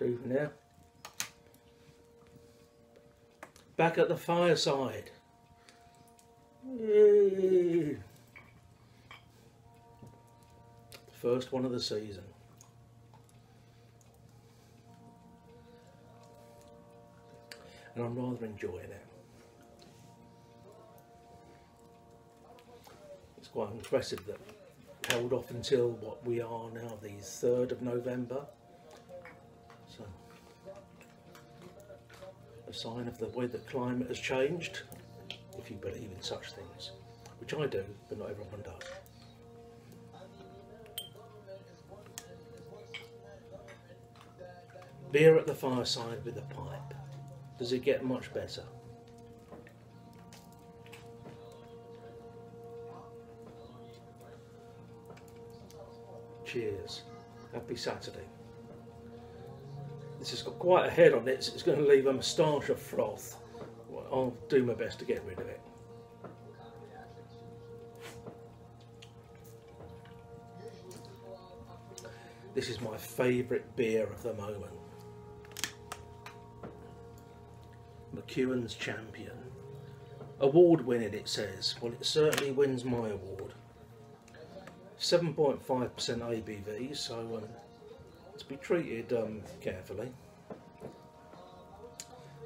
do now. Back at the fireside. Yay. First one of the season. And I'm rather enjoying it. It's quite impressive that held off until what we are now, the 3rd of November. So, a sign of the way the climate has changed, if you believe in such things, which I do, but not everyone does. Beer at the fireside with a pipe. Does it get much better? Cheers. Happy Saturday. This has got quite a head on it, so it's going to leave a moustache of froth. Well, I'll do my best to get rid of it. This is my favourite beer of the moment. McEwan's Champion. Award winning, it says. Well, it certainly wins my award. 7.5% ABV, so to be treated carefully.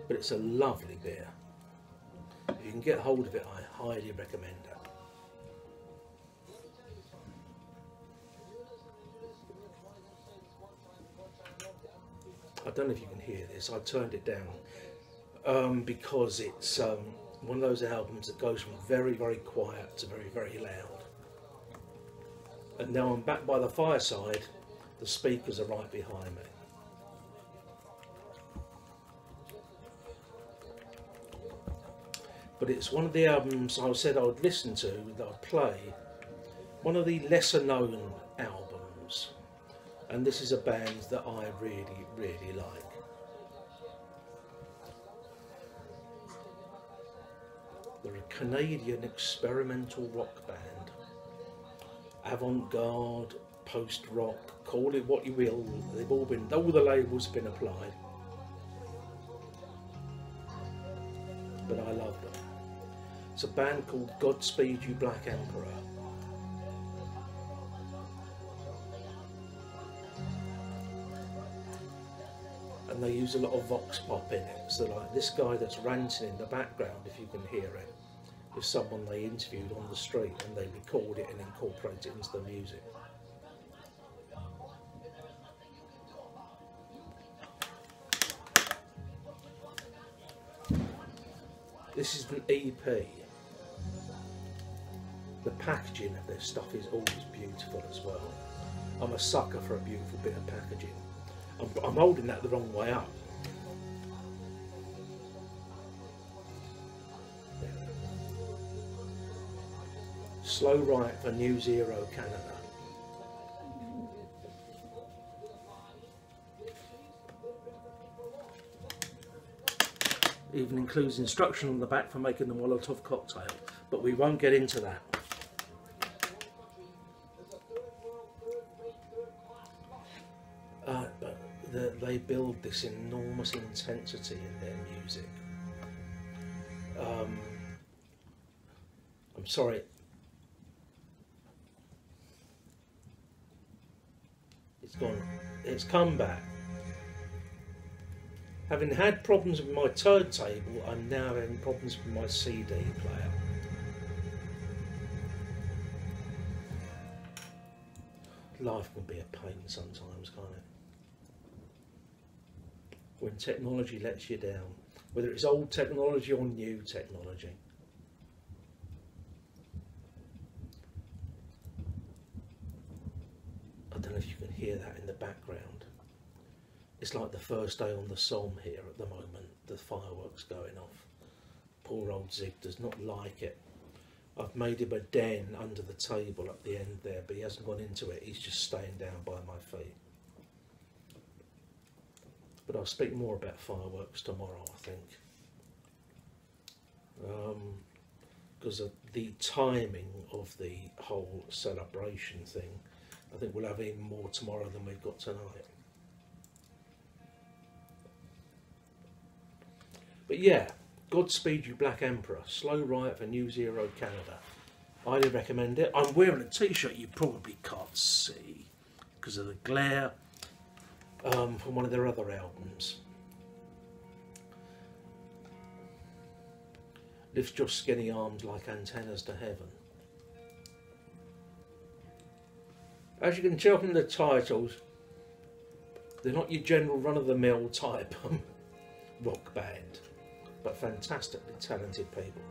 But it's a lovely beer. If you can get hold of it, I highly recommend it. I don't know if you can hear this, I turned it down because it's one of those albums that goes from very, very quiet to very, very loud. And now I'm back by the fireside, the speakers are right behind me. But it's one of the albums I said I would listen to, that I'd play, one of the lesser known albums. And this is a band that I really, really like. They're a Canadian experimental rock band. Avant-garde, post-rock, call it what you will. They've all the labels have been applied. But I love them. It's a band called Godspeed You Black Emperor. And they use a lot of vox pop in it. So like this guy that's ranting in the background, if you can hear it, is someone they interviewed on the street and they record it and incorporate it into the music. This is an EP. The packaging of this stuff is always beautiful as well. I'm a sucker for a beautiful bit of packaging. I'm holding that the wrong way up. Slow Right for New Zero Canada. Even includes instruction on the back for making the Molotov cocktail, but we won't get into that. But they build this enormous intensity in their music. I'm sorry. It's gone. It's come back. Having had problems with my turntable, I'm now having problems with my CD player. Life can be a pain sometimes, can't it? When technology lets you down, whether it's old technology or new technology. I don't know if you can hear that in the background. It's like the first day on the Somme here at the moment, the fireworks going off. Poor old Zig does not like it. I've made him a den under the table at the end there, but he hasn't gone into it, he's just staying down by my feet. But I'll speak more about fireworks tomorrow, I think. Because of the timing of the whole celebration thing, I think we'll have even more tomorrow than we've got tonight. But yeah, Godspeed You Black Emperor, Slow Riot for New Zero Canada. Highly recommend it. I'm wearing a t-shirt you probably can't see because of the glare, from one of their other albums. Lift Your Skinny Arms Like Antennas to Heaven. As you can tell from the titles, they're not your general run-of-the-mill type rock band, but fantastically talented people.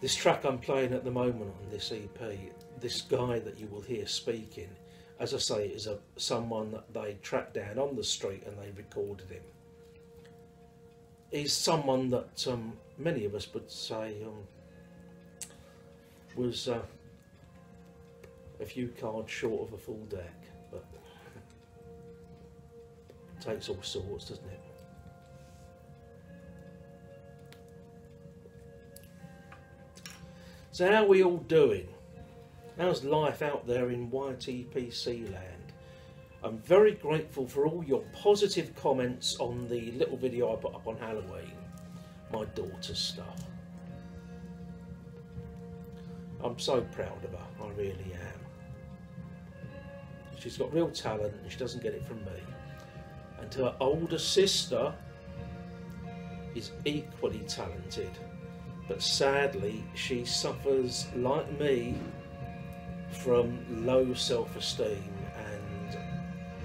This track I'm playing at the moment on this EP, this guy that you will hear speaking, as I say, is someone that they tracked down on the street and they recorded him. He's someone that many of us would say was a few cards short of a full deck, but it takes all sorts, doesn't it? So how are we all doing? How's life out there in YTPC land? I'm very grateful for all your positive comments on the little video I put up on Halloween, my daughter's stuff. I'm so proud of her, I really am. She's got real talent and she doesn't get it from me. And her older sister is equally talented, but sadly she suffers, like me, from low self-esteem and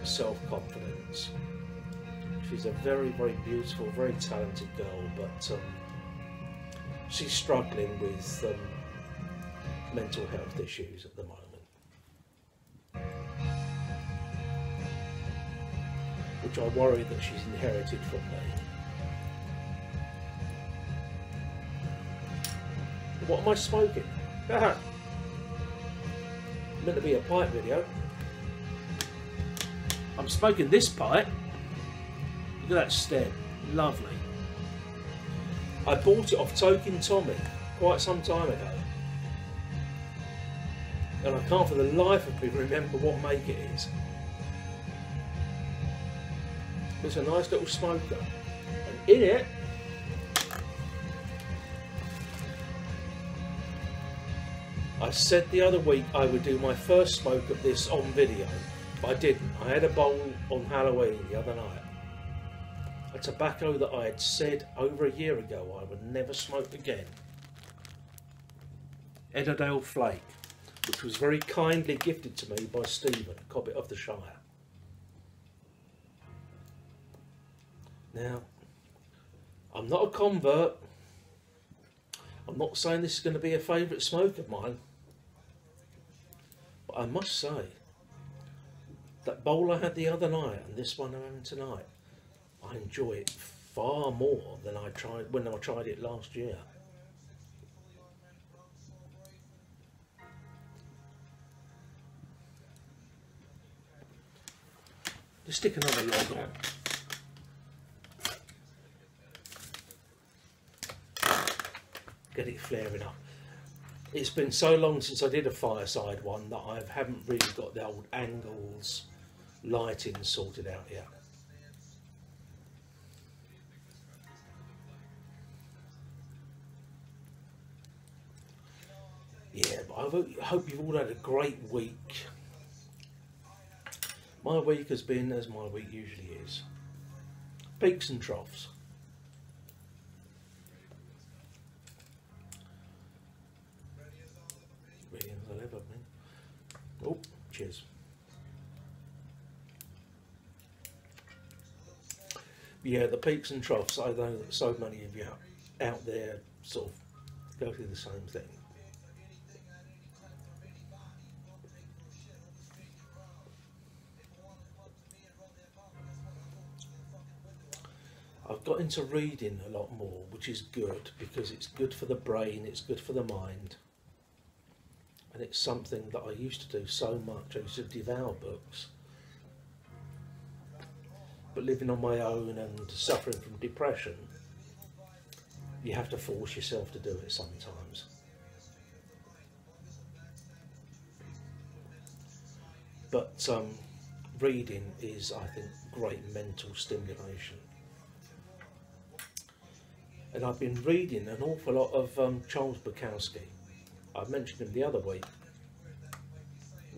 self-confidence. She's a very, very beautiful, very talented girl, but she's struggling with mental health issues at the moment, which I worry that she's inherited from me. What am I smoking? Meant to be a pipe video. I'm smoking this pipe. Look at that stem, lovely. I bought it off Token Tommy quite some time ago, and I can't for the life of me remember what make it is. It's a nice little smoker, and in it I said the other week I would do my first smoke of this on video, but I didn't. I had a bowl on Halloween the other night. A tobacco that I had said over a year ago I would never smoke again. Ederdale Flake, which was very kindly gifted to me by Stephen, Cobbett of the Shire. Now, I'm not a convert. I'm not saying this is going to be a favourite smoke of mine. But I must say, that bowl I had the other night and this one I'm having tonight, I enjoy it far more than I tried when I tried it last year. Just stick another log on. Get it flaring up. It's been so long since I did a fireside one that I haven't really got the old angles, lighting sorted out yet. Yeah, but I hope you've all had a great week. My week has been as my week usually is. Peaks and troughs. Oh, cheers. Yeah, the peaks and troughs. I know that so many of you out there sort of go through the same thing. I've got into reading a lot more, which is good because it's good for the brain, it's good for the mind. And it's something that I used to do so much. I used to devour books. But living on my own and suffering from depression, you have to force yourself to do it sometimes. But reading is, I think, great mental stimulation. And I've been reading an awful lot of Charles Bukowski. I mentioned him the other week.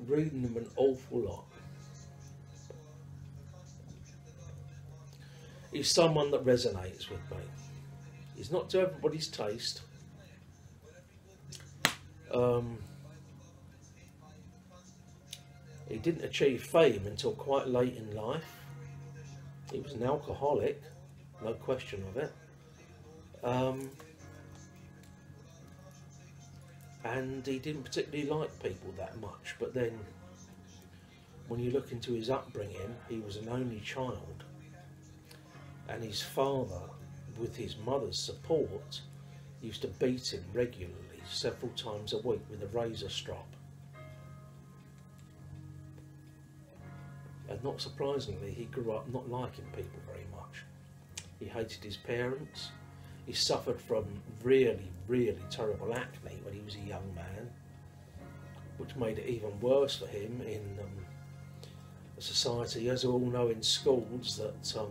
Reading him an awful lot. He's someone that resonates with me. He's not to everybody's taste. He didn't achieve fame until quite late in life. He was an alcoholic, no question of it. And he didn't particularly like people that much, but then when you look into his upbringing, he was an only child, and his father, with his mother's support, used to beat him regularly, several times a week, with a razor strop. And not surprisingly, he grew up not liking people very much. He hated his parents. He suffered from really, really terrible acne when he was a young man, which made it even worse for him in a society, as we all know in schools, that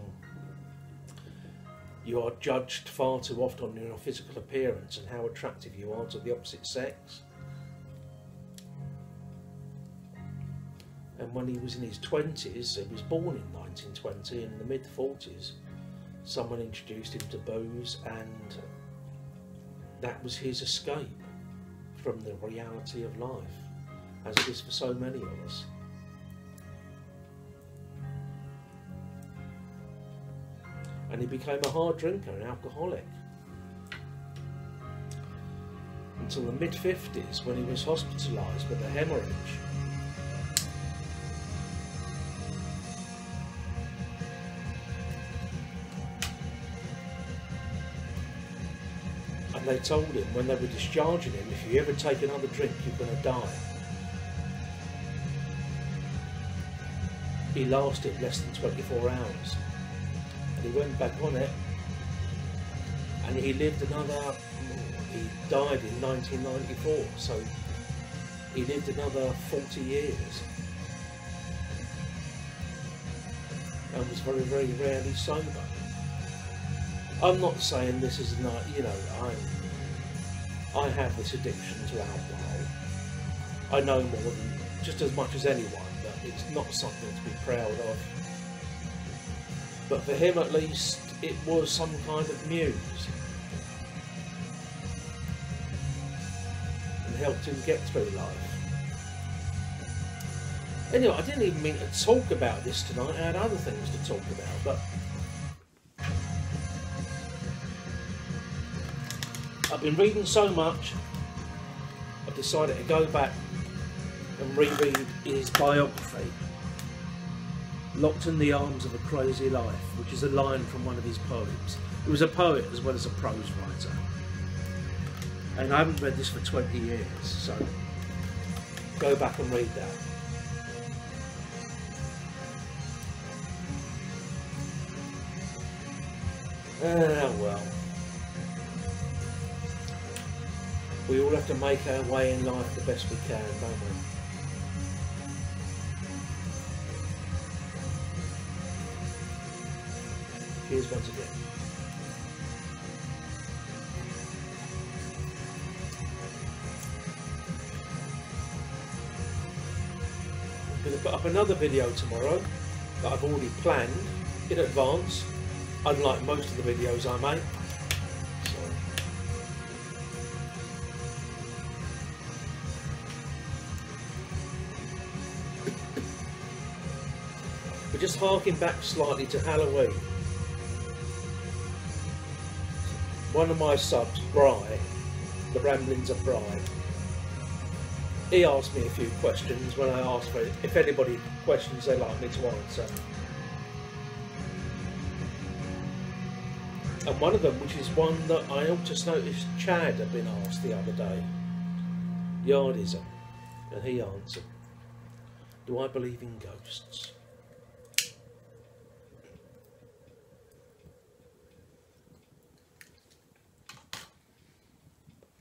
you are judged far too often on your physical appearance and how attractive you are to the opposite sex. And when he was in his 20s, he was born in 1920, in the mid-40s, someone introduced him to booze, and that was his escape from the reality of life, as it is for so many of us. And he became a hard drinker, an alcoholic, until the mid-50s, when he was hospitalised with a hemorrhage. And they told him when they were discharging him, if you ever take another drink, you're going to die. He lasted less than 24 hours. And he went back on it. And he lived another, he died in 1994, so he lived another 40 years. And was very, very rarely sober. I'm not saying this is not, you know, I have this addiction to alcohol. I know more than, just as much as anyone, that it's not something to be proud of. But for him at least, it was some kind of muse. And helped him get through life. Anyway, I didn't even mean to talk about this tonight. I had other things to talk about, but I've been reading so much, I've decided to go back and reread his biography, Locked in the Arms of a Crazy Life, which is a line from one of his poems. He was a poet as well as a prose writer. And I haven't read this for 20 years, so go back and read that. Well. We all have to make our way in life the best we can, don't we? Cheers once again. I'm going to put up another video tomorrow that I've already planned in advance, unlike most of the videos I make. We're just harking back slightly to Halloween. One of my subs, Bry, the Ramblings of Bry, he asked me a few questions when I asked for it, if anybody questions they'd like me to answer. And one of them, which is one that I just noticed Chad had been asked the other day, Yardism, and he answered, do I believe in ghosts?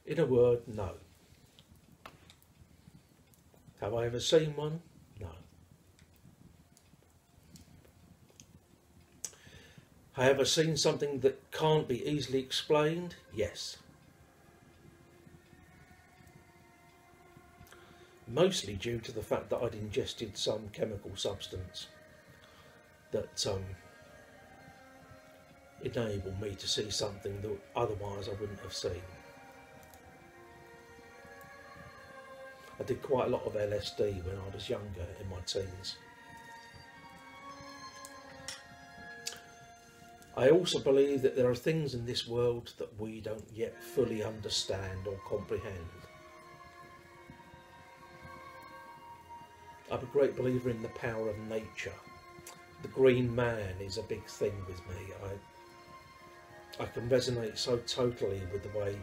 In a word, no. Have I ever seen one? No. Have I seen something that can't be easily explained? Yes. Mostly due to the fact that I'd ingested some chemical substance that enabled me to see something that otherwise I wouldn't have seen. I did quite a lot of LSD when I was younger, in my teens. I also believe that there are things in this world that we don't yet fully understand or comprehend. I'm a great believer in the power of nature. The green man is a big thing with me. I can resonate so totally with the way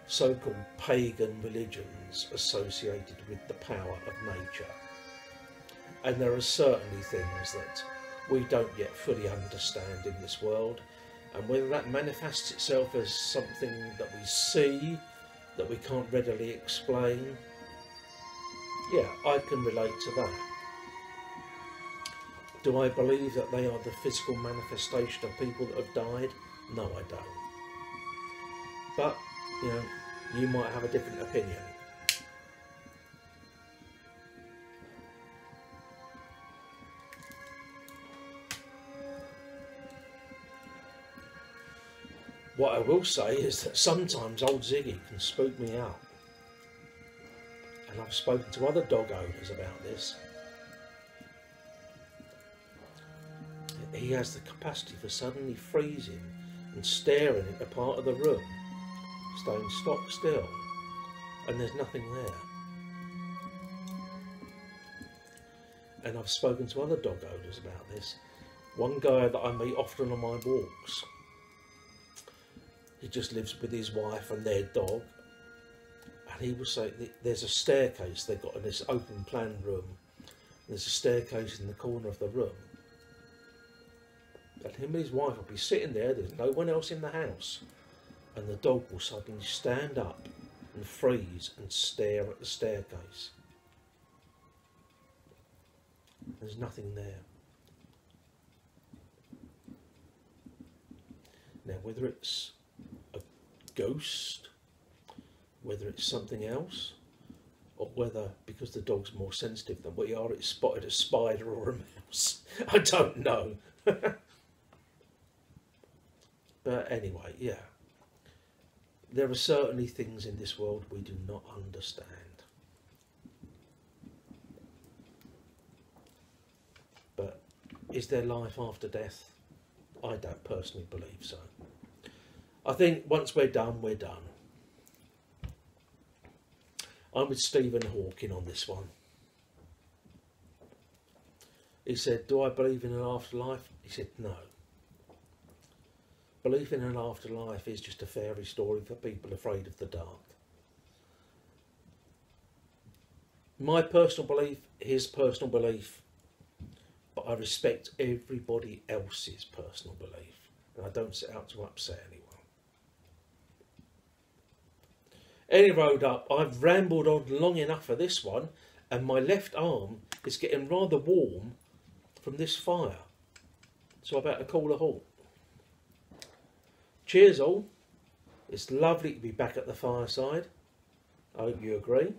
so-called pagan religions associated with the power of nature. And there are certainly things that we don't yet fully understand in this world, and whether that manifests itself as something that we see that we can't readily explain, yeah, I can relate to that. Do I believe that they are the physical manifestation of people that have died? No, I don't. But, you know, you might have a different opinion. What I will say is that sometimes old Ziggy can spook me out. And I've spoken to other dog owners about this. He has the capacity for suddenly freezing and staring into part of the room, staying stock still, and there's nothing there. And I've spoken to other dog owners about this. One guy that I meet often on my walks, he just lives with his wife and their dog, and he will say there's a staircase they've got in this open plan room. There's a staircase in the corner of the room, and him and his wife will be sitting there, there's no one else in the house, and the dog will suddenly stand up and freeze and stare at the staircase. There's nothing there. Now, whether it's a ghost, whether it's something else, or whether, because the dog's more sensitive than we are, it's spotted a spider or a mouse, I don't know. But anyway, yeah, there are certainly things in this world we do not understand. But is there life after death? I don't personally believe so. I think once we're done, we're done. I'm with Stephen Hawking on this one. He said, do I believe in an afterlife? He said, no. Belief in an afterlife is just a fairy story for people afraid of the dark. My personal belief, his personal belief, but I respect everybody else's personal belief, and I don't set out to upset anyone. Any road up, I've rambled on long enough for this one, and my left arm is getting rather warm from this fire, so I better call a halt. Cheers all, it's lovely to be back at the fireside, I hope you agree.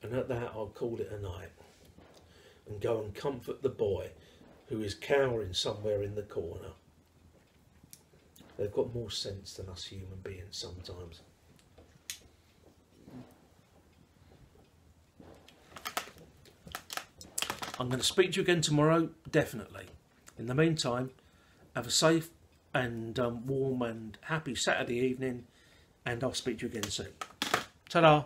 And at that I'll call it a night and go and comfort the boy who is cowering somewhere in the corner. They've got more sense than us human beings sometimes. I'm going to speak to you again tomorrow, definitely. In the meantime, have a safe and warm and happy Saturday evening, and I'll speak to you again soon. Ta-da!